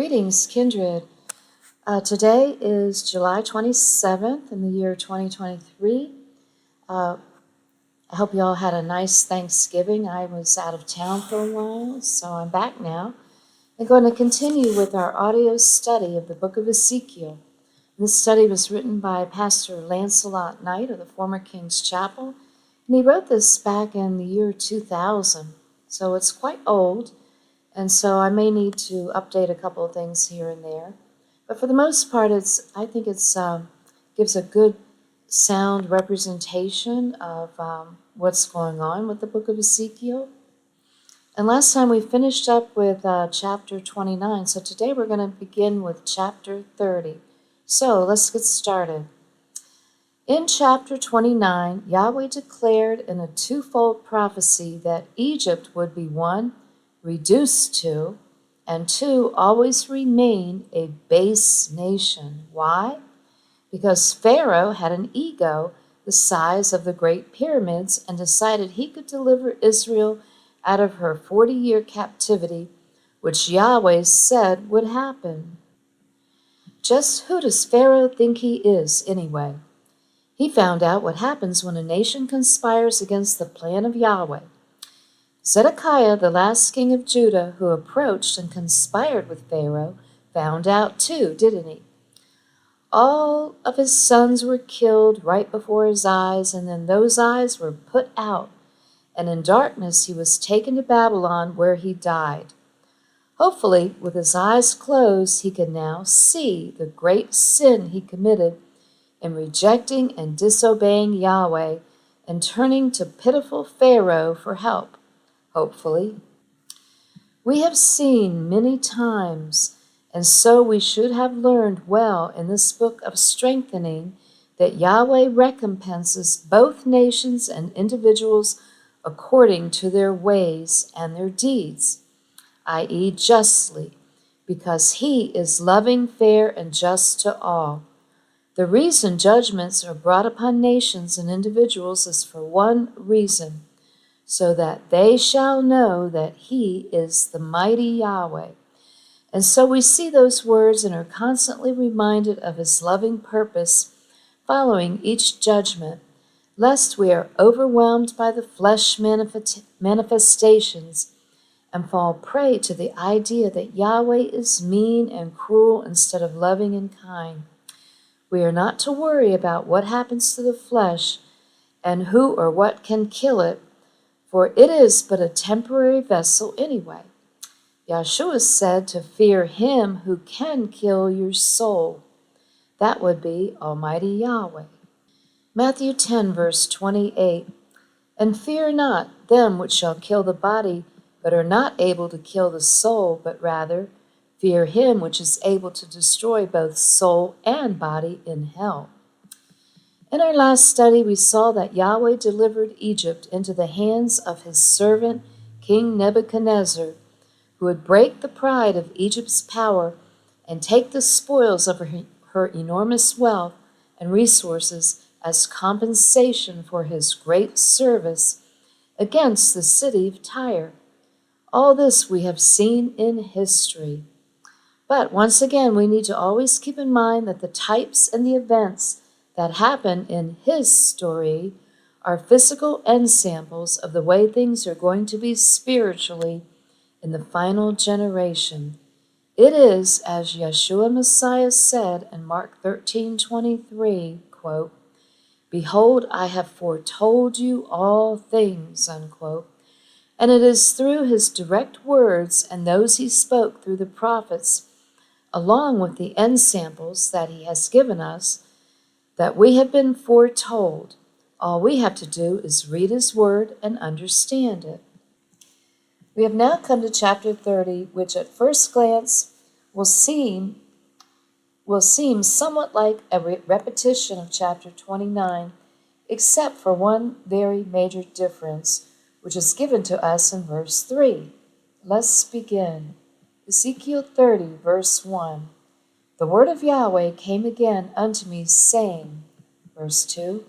Greetings, kindred. Today is July 27th in the year 2023. I hope you all had a nice Thanksgiving. I was out of town for a while, so I'm back now. I'm going to continue with our audio study of the book of Ezekiel. This study was written by Pastor Lancelot Knight of the former King's Chapel, and he wrote this back in the year 2000, so it's quite old. And so I may need to update a couple of things here and there. But for the most part, I think it gives a good sound representation of what's going on with the book of Ezekiel. And last time we finished up with chapter 29. So today we're going to begin with chapter 30. So let's get started. In chapter 29, Yahweh declared in a twofold prophecy that Egypt would be one, reduced to, and two, always remain a base nation. Why? Because Pharaoh had an ego the size of the Great Pyramids and decided he could deliver Israel out of her 40-year captivity, which Yahweh said would happen. Just who does Pharaoh think he is, anyway? He found out what happens when a nation conspires against the plan of Yahweh. Zedekiah, the last king of Judah, who approached and conspired with Pharaoh, found out too, didn't he? All of his sons were killed right before his eyes, and then those eyes were put out, and in darkness he was taken to Babylon, where he died. Hopefully, with his eyes closed, he could now see the great sin he committed in rejecting and disobeying Yahweh and turning to pitiful Pharaoh for help. Hopefully. We have seen many times, and so we should have learned well in this book of strengthening, that Yahweh recompenses both nations and individuals according to their ways and their deeds, i.e., justly, because he is loving, fair, and just to all. The reason judgments are brought upon nations and individuals is for one reason, so that they shall know that he is the mighty Yahweh. And so we see those words and are constantly reminded of his loving purpose following each judgment, lest we are overwhelmed by the flesh manifestations and fall prey to the idea that Yahweh is mean and cruel instead of loving and kind. We are not to worry about what happens to the flesh and who or what can kill it, for it is but a temporary vessel anyway. Yeshua said to fear him who can kill your soul. That would be Almighty Yahweh. Matthew 10, verse 28. And fear not them which shall kill the body, but are not able to kill the soul, but rather fear him which is able to destroy both soul and body in hell. In our last study, we saw that Yahweh delivered Egypt into the hands of his servant, King Nebuchadnezzar, who would break the pride of Egypt's power and take the spoils of her enormous wealth and resources as compensation for his great service against the city of Tyre. All this we have seen in history. But once again, we need to always keep in mind that the types and the events that happen in his story are physical end samples of the way things are going to be spiritually in the final generation. It is, as Yeshua Messiah said in Mark 13:23, quote, "Behold, I have foretold you all things," unquote. And it is through his direct words and those he spoke through the prophets, along with the end samples that he has given us, that we have been foretold. All we have to do is read his word and understand it. We have now come to chapter 30, which at first glance will seem somewhat like a repetition of chapter 29, except for one very major difference, which is given to us in verse 3. Let's begin. Ezekiel 30, verse 1. The word of Yahweh came again unto me, saying, verse 2,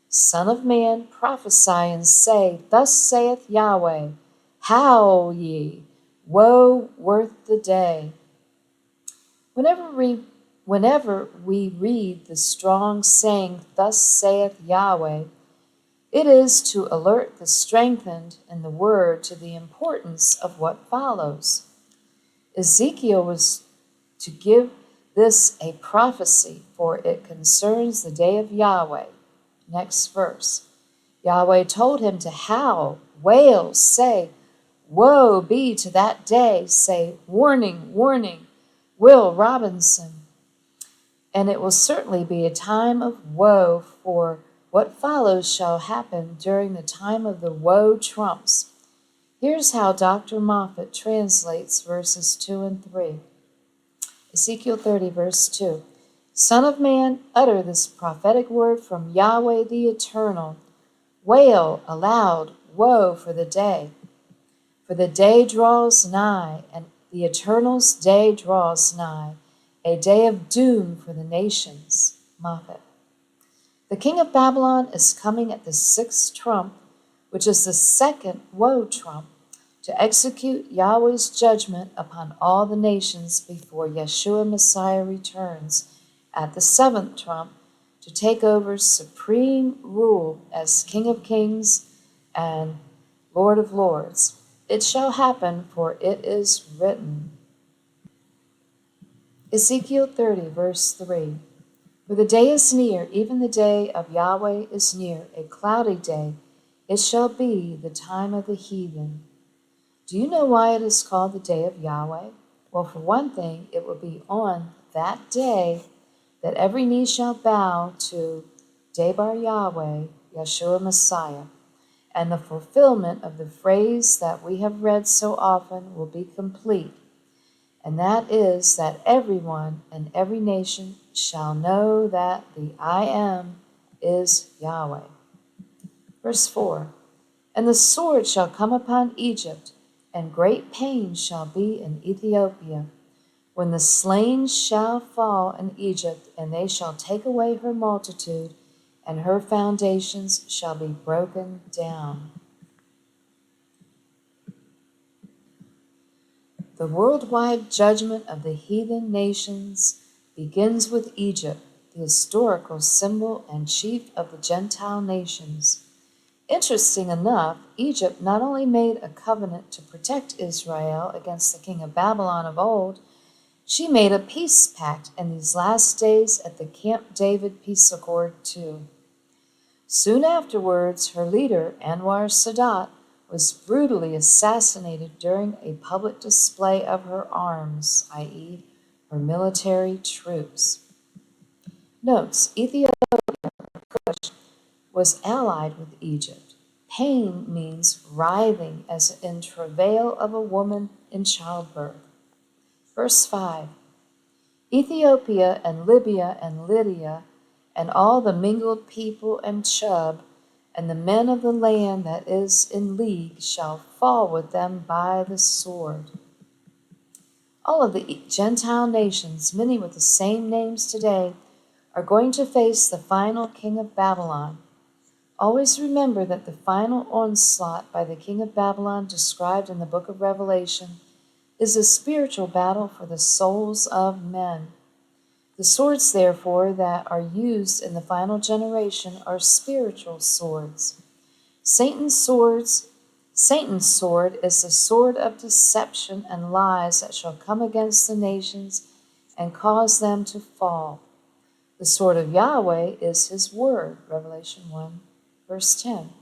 Son of man, prophesy and say, Thus saith Yahweh, Howl ye, woe worth the day. Whenever we read the strong saying, "Thus saith Yahweh," it is to alert the strengthened in the word to the importance of what follows. Ezekiel was to give this a prophecy, for it concerns the day of Yahweh. Next verse. Yahweh told him to howl, wail, say, "Woe be to that day," say, "Warning, warning, Will Robinson." And it will certainly be a time of woe, for what follows shall happen during the time of the woe trumps. Here's how Dr. Moffat translates verses 2 and 3. Ezekiel 30, verse 2. "Son of man, utter this prophetic word from Yahweh the Eternal. Wail aloud, woe for the day. For the day draws nigh, and the Eternal's day draws nigh, a day of doom for the nations." Moffat. The king of Babylon is coming at the sixth trump, which is the second woe trump, to execute Yahweh's judgment upon all the nations before Yeshua Messiah returns at the seventh trump to take over supreme rule as King of Kings and Lord of Lords. It shall happen, for it is written. Ezekiel 30, verse 3. "For the day is near, even the day of Yahweh is near, a cloudy day. It shall be the time of the heathen." Do you know why it is called the day of Yahweh? Well, for one thing, it will be on that day that every knee shall bow to Debar Yahweh, Yeshua Messiah, and the fulfillment of the phrase that we have read so often will be complete, and that is that everyone and every nation shall know that the I Am is Yahweh. Verse 4, "And the sword shall come upon Egypt, and great pain shall be in Ethiopia, when the slain shall fall in Egypt, and they shall take away her multitude, and her foundations shall be broken down." The worldwide judgment of the heathen nations begins with Egypt, the historical symbol and chief of the Gentile nations. Interesting enough, Egypt not only made a covenant to protect Israel against the king of Babylon of old, she made a peace pact in these last days at the Camp David peace accord too. Soon afterwards, her leader, Anwar Sadat, was brutally assassinated during a public display of her arms, i.e., her military troops. Notes, Ethiopia was allied with Egypt. Pain means writhing as in travail of a woman in childbirth. Verse 5, "Ethiopia and Libya and Lydia and all the mingled people and Chub and the men of the land that is in league shall fall with them by the sword." All of the Gentile nations, many with the same names today, are going to face the final king of Babylon. Always remember that the final onslaught by the king of Babylon described in the book of Revelation is a spiritual battle for the souls of men. The swords, therefore, that are used in the final generation are spiritual swords. Satan's sword is the sword of deception and lies that shall come against the nations and cause them to fall. The sword of Yahweh is his word, Revelation 1, verse 10.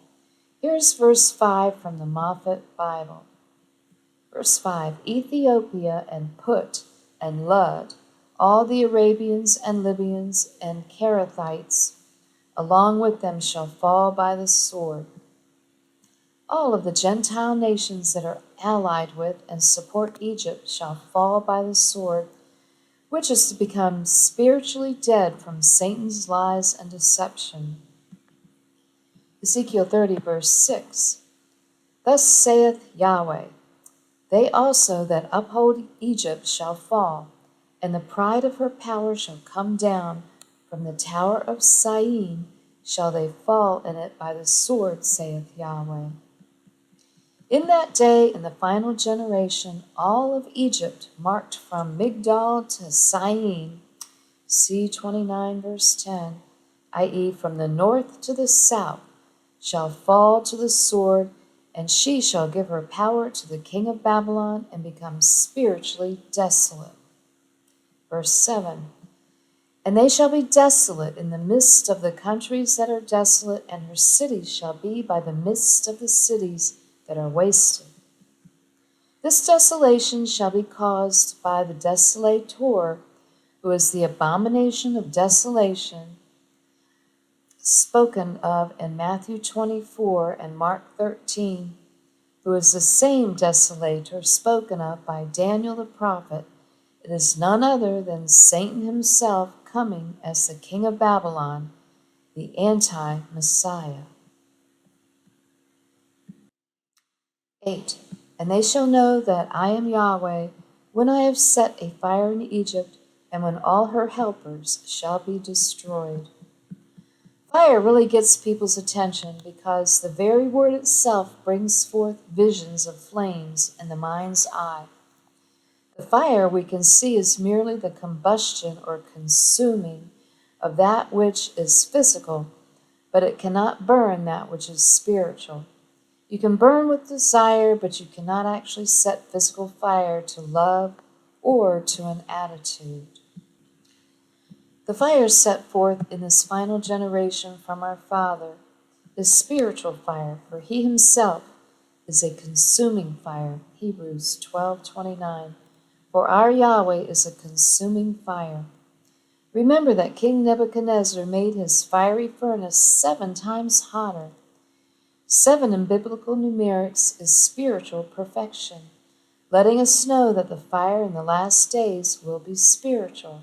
Here's verse 5 from the Moffat Bible. Verse 5, "Ethiopia and Put and Lud, all the Arabians and Libyans and Carathites, along with them shall fall by the sword." All of the Gentile nations that are allied with and support Egypt shall fall by the sword, which is to become spiritually dead from Satan's lies and deception. Ezekiel 30, verse 6, "Thus saith Yahweh, they also that uphold Egypt shall fall, and the pride of her power shall come down. From the tower of Syene shall they fall in it by the sword, saith Yahweh." In that day, in the final generation, all of Egypt, marked from Migdol to Syene, see 29 verse 10, i.e. from the north to the south, shall fall to the sword, and she shall give her power to the king of Babylon and become spiritually desolate. Verse 7, and they shall be desolate in the midst of the countries that are desolate, and her cities shall be by the midst of the cities that are wasted. This desolation shall be caused by the desolator, who is the abomination of desolation, spoken of in Matthew 24 and Mark 13, who is the same desolator spoken of by Daniel the prophet. It is none other than Satan himself coming as the king of Babylon, the anti-Messiah. 8. And they shall know that I am Yahweh, when I have set a fire in Egypt, and when all her helpers shall be destroyed. Fire really gets people's attention because the very word itself brings forth visions of flames in the mind's eye. The fire we can see is merely the combustion or consuming of that which is physical, but it cannot burn that which is spiritual. You can burn with desire, but you cannot actually set physical fire to love or to an attitude. The fire set forth in this final generation from our Father is spiritual fire, for he himself is a consuming fire. Hebrews 12:29. For our Yahweh is a consuming fire. Remember that King Nebuchadnezzar made his fiery furnace 7 times hotter. 7 in biblical numerics is spiritual perfection, letting us know that the fire in the last days will be spiritual.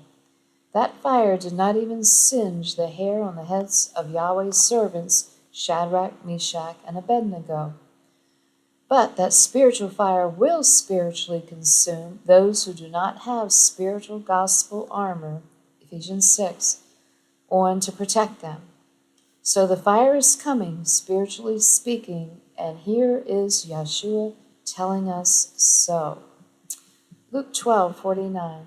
That fire did not even singe the hair on the heads of Yahweh's servants, Shadrach, Meshach, and Abednego. But that spiritual fire will spiritually consume those who do not have spiritual gospel armor, Ephesians 6, on to protect them. So the fire is coming, spiritually speaking, and here is Yeshua telling us so. Luke 12:49.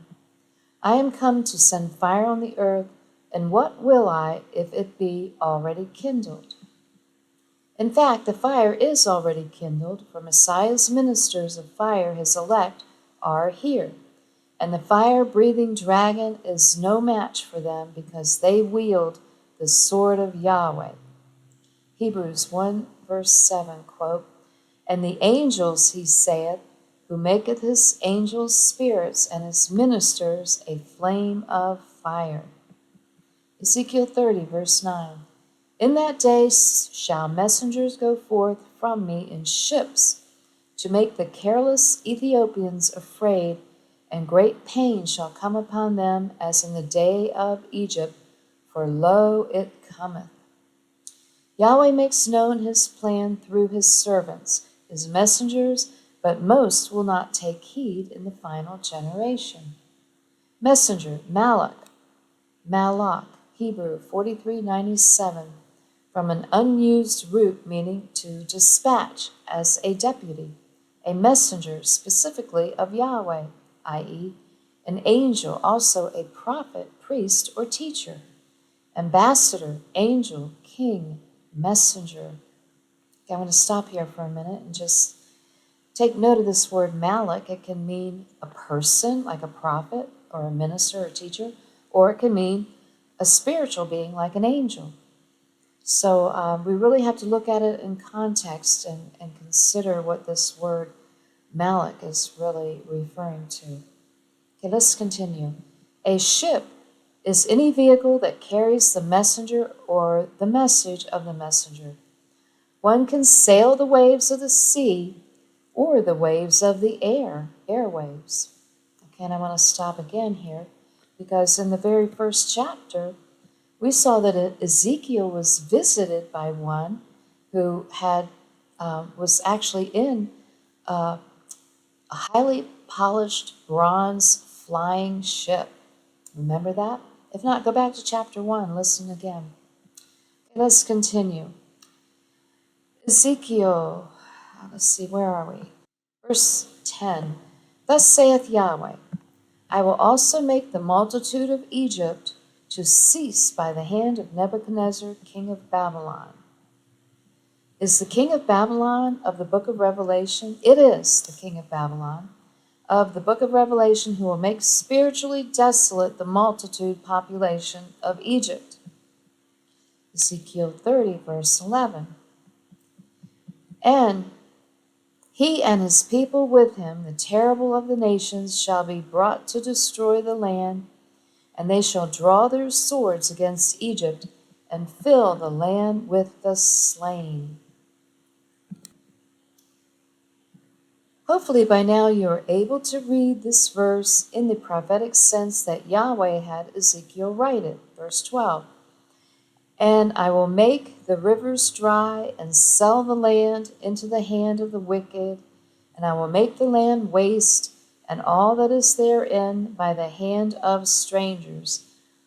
I am come to send fire on the earth, and what will I if it be already kindled? In fact, the fire is already kindled, for Messiah's ministers of fire, his elect, are here. And the fire-breathing dragon is no match for them, because they wield the sword of Yahweh. Hebrews 1 verse 7, quote, and the angels, he saith, who maketh his angels spirits and his ministers a flame of fire. Ezekiel 30 verse 9. In that day shall messengers go forth from me in ships to make the careless Ethiopians afraid, and great pain shall come upon them as in the day of Egypt, for lo, it cometh. Yahweh makes known his plan through his servants, his messengers, but most will not take heed in the final generation. Messenger, Malach, Hebrew 43:97, from an unused root meaning to dispatch as a deputy, a messenger specifically of Yahweh, i.e., an angel, also a prophet, priest, or teacher. Ambassador, angel, king, messenger. Okay, I'm going to stop here for a minute and just take note of this word Malach. It can mean a person, like a prophet, or a minister or teacher, or it can mean a spiritual being, like an angel. So we really have to look at it in context and consider what this word Malach is really referring to. Okay, let's continue. A ship is any vehicle that carries the messenger or the message of the messenger. One can sail the waves of the sea or the waves of the air, airwaves. Okay, and I want to stop again here because in the very first chapter, we saw that Ezekiel was visited by one who was actually in a highly polished bronze flying ship. Remember that? If not, go back to chapter 1, listen again. Okay, let's continue. Ezekiel let's see, where are we? Verse 10. Thus saith Yahweh, I will also make the multitude of Egypt to cease by the hand of Nebuchadnezzar, king of Babylon. Is the king of Babylon of the book of Revelation? It is the king of Babylon of the book of Revelation, who will make spiritually desolate the multitude population of Egypt. Ezekiel 30, verse 11. And he and his people with him, the terrible of the nations, shall be brought to destroy the land, and they shall draw their swords against Egypt and fill the land with the slain. Hopefully by now you are able to read this verse in the prophetic sense that Yahweh had Ezekiel write it. Verse 12. And I will make the rivers dry and sell the land into the hand of the wicked, and I will make the land waste and all that is therein by the hand of strangers.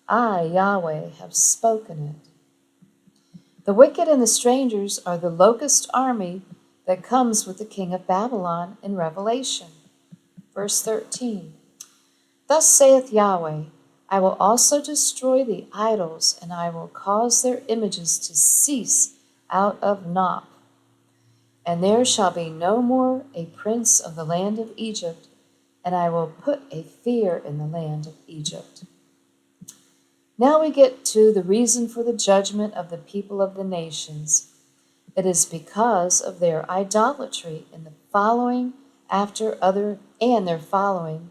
I, Yahweh, have spoken it. The wicked and the strangers are the locust army that comes with the king of Babylon in Revelation. Verse 13. Thus saith Yahweh, I will also destroy the idols, and I will cause their images to cease out of Noph. And there shall be no more a prince of the land of Egypt, and I will put a fear in the land of Egypt. Now we get to the reason for the judgment of the people of the nations. It is because of their idolatry in the following after other, and their following.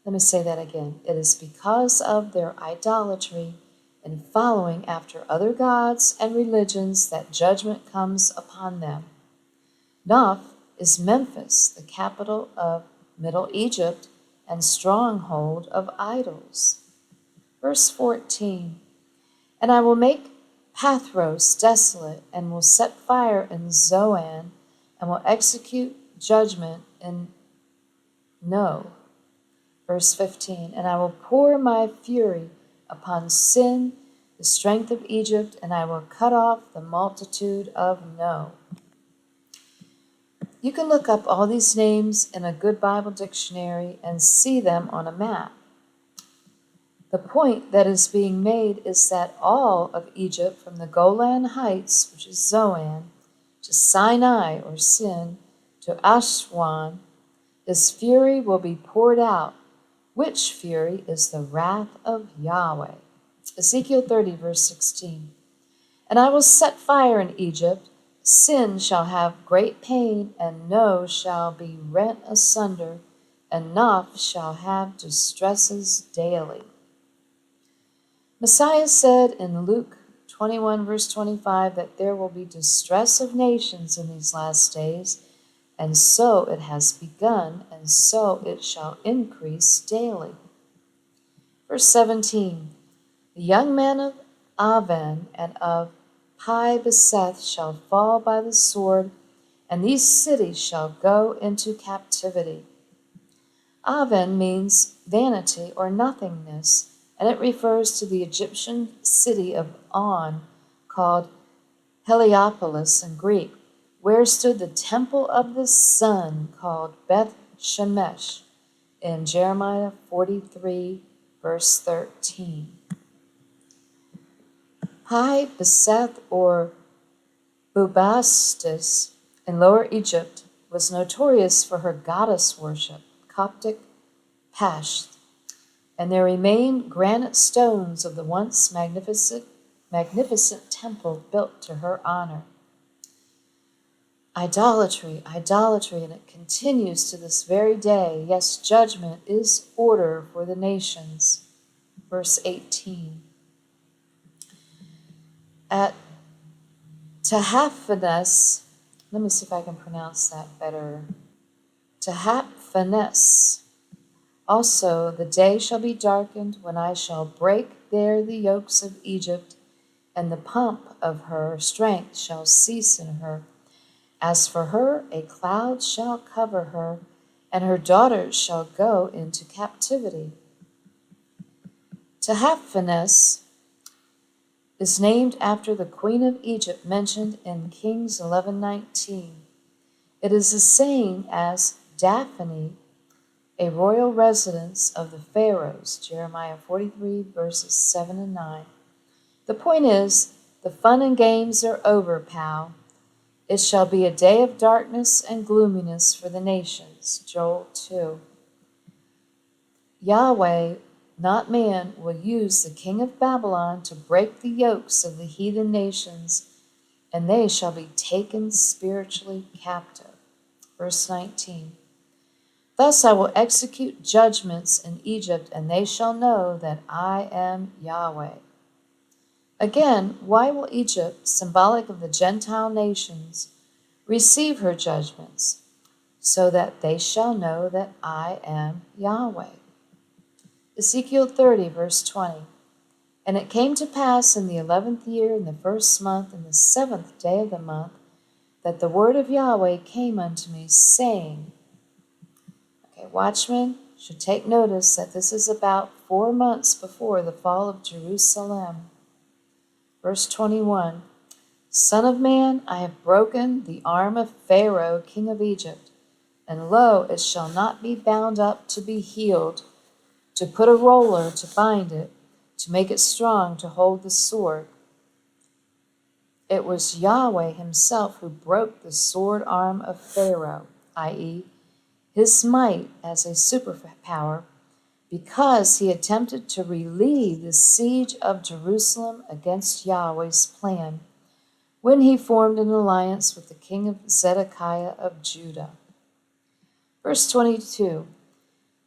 Let me say that again. It is because of their idolatry in following after other gods and religions that judgment comes upon them. Noph is Memphis, the capital of Middle Egypt and stronghold of idols. Verse 14. And I will make Pathros desolate, and will set fire in Zoan, and will execute judgment in No. Verse 15. And I will pour my fury upon Sin, the strength of Egypt, and I will cut off the multitude of No. You can look up all these names in a good Bible dictionary and see them on a map. The point that is being made is that all of Egypt, from the Golan Heights, which is Zoan, to Sinai or Sin, to Aswan, this fury will be poured out, which fury is the wrath of Yahweh. Ezekiel 30, verse 16. And I will set fire in Egypt. Sin shall have great pain, and No shall be rent asunder, and Noph shall have distresses daily. Messiah said in Luke 21, verse 25, that there will be distress of nations in these last days, and so it has begun, and so it shall increase daily. Verse 17, the young men of Aven and of Pi Beseth shall fall by the sword, and these cities shall go into captivity. Aven means vanity or nothingness, and it refers to the Egyptian city of On, called Heliopolis in Greek, where stood the temple of the sun, called Beth Shemesh, in Jeremiah 43, verse 13. Pi Beseth, or Bubastis, in Lower Egypt, was notorious for her goddess worship, Coptic Pasht, and there remain granite stones of the once magnificent temple built to her honor. Idolatry, idolatry, and it continues to this very day. Yes, judgment is order for the nations. Verse 18. At Tahaphanes, let me see if I can pronounce that better. Tahaphanes. Also, the day shall be darkened when I shall break there the yokes of Egypt, and the pomp of her strength shall cease in her. As for her, a cloud shall cover her, and her daughters shall go into captivity. Tahaphanes is named after the queen of Egypt mentioned in Kings 11:19. It is the same as Daphne, a royal residence of the pharaohs, Jeremiah 43, verses 7 and 9. The point is, the fun and games are over, pal. It shall be a day of darkness and gloominess for the nations, Joel 2. Yahweh, not man, will use the king of Babylon to break the yokes of the heathen nations, and they shall be taken spiritually captive. Verse 19. Thus I will execute judgments in Egypt, and they shall know that I am Yahweh. Again, why will Egypt, symbolic of the Gentile nations, receive her judgments? So that they shall know that I am Yahweh. Ezekiel 30, verse 20. And it came to pass in the 11th year, in the first month, in the 7th day of the month, that the word of Yahweh came unto me, saying, okay, watchmen should take notice that this is about 4 months before the fall of Jerusalem. Verse 21, Son of man, I have broken the arm of Pharaoh, king of Egypt, and lo, it shall not be bound up to be healed, to put a roller to bind it, to make it strong to hold the sword. It was Yahweh himself who broke the sword arm of Pharaoh, i.e., his might as a superpower, because he attempted to relieve the siege of Jerusalem against Yahweh's plan when he formed an alliance with the king of Zedekiah of Judah. Verse 22,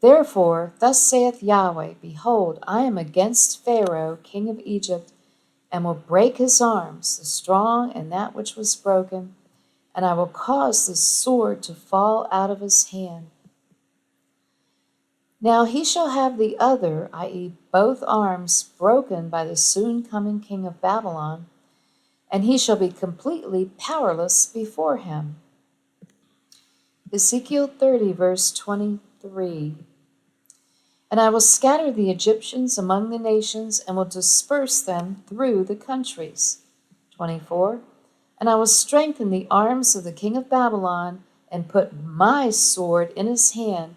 Therefore, thus saith Yahweh, Behold, I am against Pharaoh, king of Egypt, and will break his arms, the strong and that which was broken, and I will cause the sword to fall out of his hand. Now he shall have the other, i.e., both arms, broken by the soon coming king of Babylon, and he shall be completely powerless before him. Ezekiel 30, verse 23. And I will scatter the Egyptians among the nations, and will disperse them through the countries. 24. And I will strengthen the arms of the king of Babylon, and put my sword in his hand,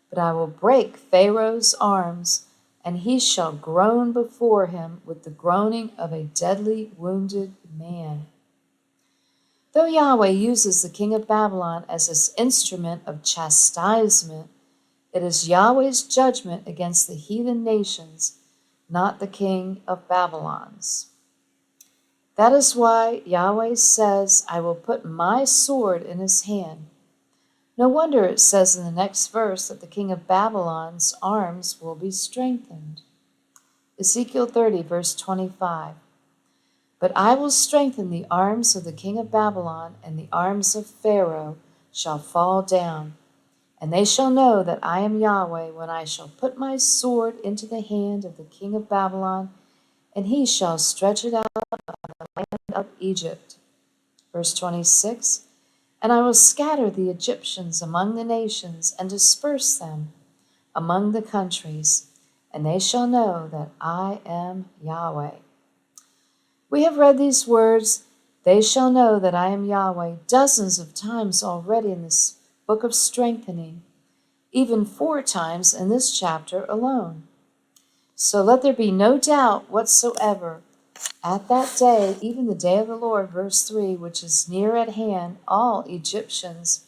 but I will break Pharaoh's arms, and he shall groan before him with the groaning of a deadly wounded man. Though Yahweh uses the king of Babylon as his instrument of chastisement, it is Yahweh's judgment against the heathen nations, not the king of Babylon's. That is why Yahweh says, I will put my sword in his hand. No wonder it says in the next verse that the king of Babylon's arms will be strengthened. Ezekiel 30, verse 25. But I will strengthen the arms of the king of Babylon, and the arms of Pharaoh shall fall down. And they shall know that I am Yahweh when I shall put my sword into the hand of the king of Babylon, and he shall stretch it out on the land of Egypt. Verse 26, And I will scatter the Egyptians among the nations, and disperse them among the countries, and they shall know that I am Yahweh. We have read these words, they shall know that I am Yahweh, dozens of times already in this book of strengthening, even 4 times in this chapter alone. So let there be no doubt whatsoever. At that day, even the day of the Lord, verse 3, which is near at hand, all Egyptians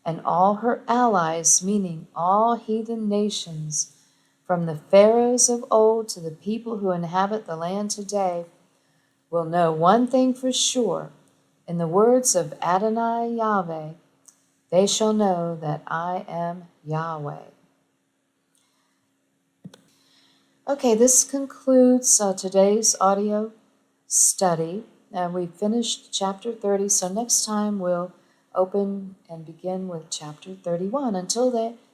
and all her allies, meaning all heathen nations, from the pharaohs of old to the people who inhabit the land today, will know one thing for sure. In the words of Adonai Yahweh, they shall know that I am Yahweh. Okay, this concludes today's audio study. We finished chapter 30, so next time we'll open and begin with chapter 31. Until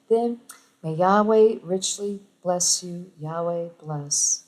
then, may Yahweh richly bless you. Yahweh bless.